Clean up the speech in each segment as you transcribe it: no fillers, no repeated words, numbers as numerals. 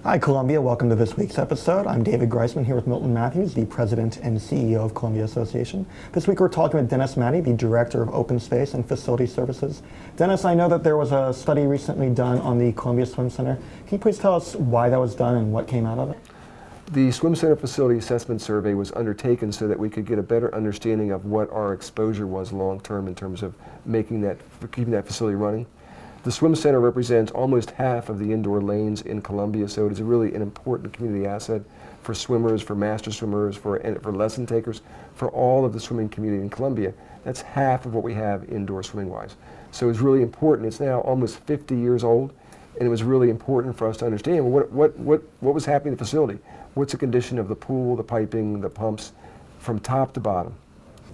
Hi Columbia, welcome to this week's episode. I'm David Greisman here with Milton Matthews, the President and CEO of Columbia Association. This week we're talking with Dennis Mattey, the Director of Open Space and Facility Services. Dennis, I know that there was a study recently done on the Columbia Swim Center. Can you please tell us why that was done and what came out of it? The Swim Center Facility Assessment Survey was undertaken so that we could get a better understanding of what our exposure was long-term in terms of keeping that facility running. The Swim Center represents almost half of the indoor lanes in Columbia, so it is really an important community asset for swimmers, for master swimmers, for lesson takers, for all of the swimming community in Columbia. That's half of what we have indoor swimming-wise. So it's really important. It's now almost 50 years old, and it was really important for us to understand what was happening in the facility. What's the condition of the pool, the piping, the pumps, from top to bottom.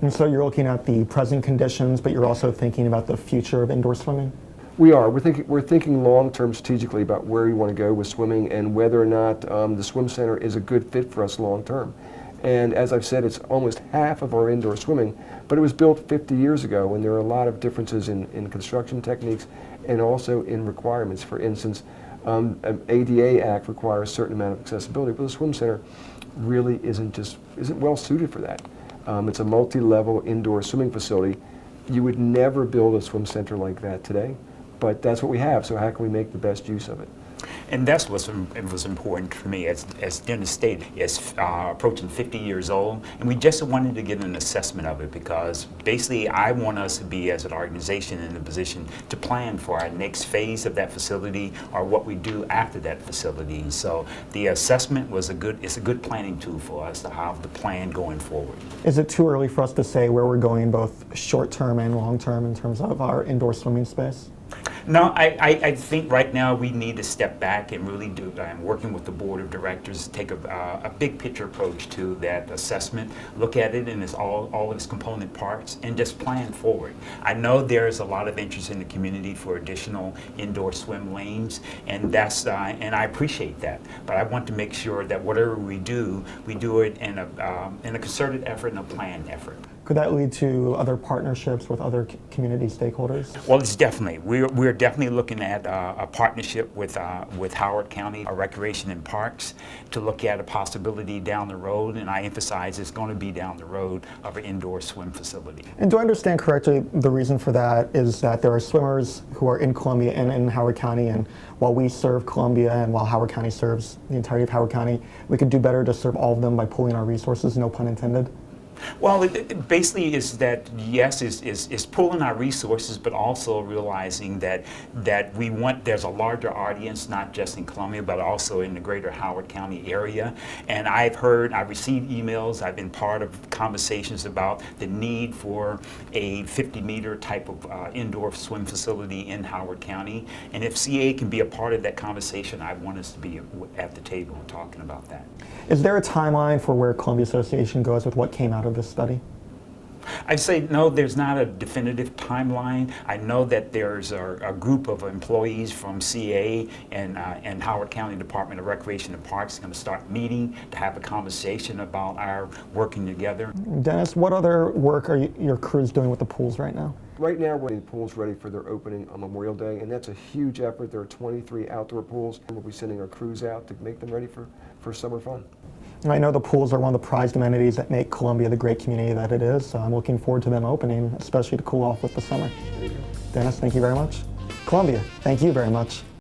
And so you're looking at the present conditions, but you're also thinking about the future of indoor swimming? We are. We're thinking long-term strategically about where we want to go with swimming and whether or not the swim center is a good fit for us long-term. And as I've said, it's almost half of our indoor swimming, but it was built 50 years ago, and there are a lot of differences in construction techniques and also in requirements. For instance, an ADA Act requires a certain amount of accessibility, but the swim center really isn't well suited for that. It's a multi-level indoor swimming facility. You would never build a swim center like that today. But that's what we have, so how can we make the best use of it? And that's what was important for me. As Dennis stated, it's approaching 50 years old, and we just wanted to get an assessment of it because basically I want us to be, as an organization, in a position to plan for our next phase of that facility or what we do after that facility. So the assessment was it's a good planning tool for us to have the plan going forward. Is it too early for us to say where we're going both short-term and long-term in terms of our indoor swimming space? No, I think right now we need to step back and really do, I'm working with the board of directors, take a big picture approach to that assessment, look at it in all of its component parts, and just plan forward. I know there's a lot of interest in the community for additional indoor swim lanes, and and I appreciate that. But I want to make sure that whatever we do it in a concerted effort and a planned effort. Could that lead to other partnerships with other community stakeholders? Well, it's definitely. We're definitely looking at a partnership with Howard County Recreation and Parks to look at a possibility down the road, and I emphasize it's going to be down the road of an indoor swim facility. And do I understand correctly, the reason for that is that there are swimmers who are in Columbia and in Howard County, and while we serve Columbia and while Howard County serves the entirety of Howard County, we could do better to serve all of them by pooling our resources, no pun intended? Well, it basically is that, yes, is pooling our resources, but also realizing that there's a larger audience, not just in Columbia, but also in the greater Howard County area. And I've received emails, I've been part of conversations about the need for a 50-meter type of indoor swim facility in Howard County. And if CA can be a part of that conversation, I want us to be at the table talking about that. Is there a timeline for where Columbia Association goes with what came out of this study? I'd say no, there's not a definitive timeline. I know that there's a group of employees from CA and Howard County Department of Recreation and Parks going to start meeting to have a conversation about our working together. Dennis, what other work are your crews doing with the pools right now? Right now, we're getting the pools ready for their opening on Memorial Day, and that's a huge effort. There are 23 outdoor pools, and we'll be sending our crews out to make them ready for summer fun. I know the pools are one of the prized amenities that make Columbia the great community that it is, so I'm looking forward to them opening, especially to cool off with the summer. Dennis, thank you very much. Columbia, thank you very much.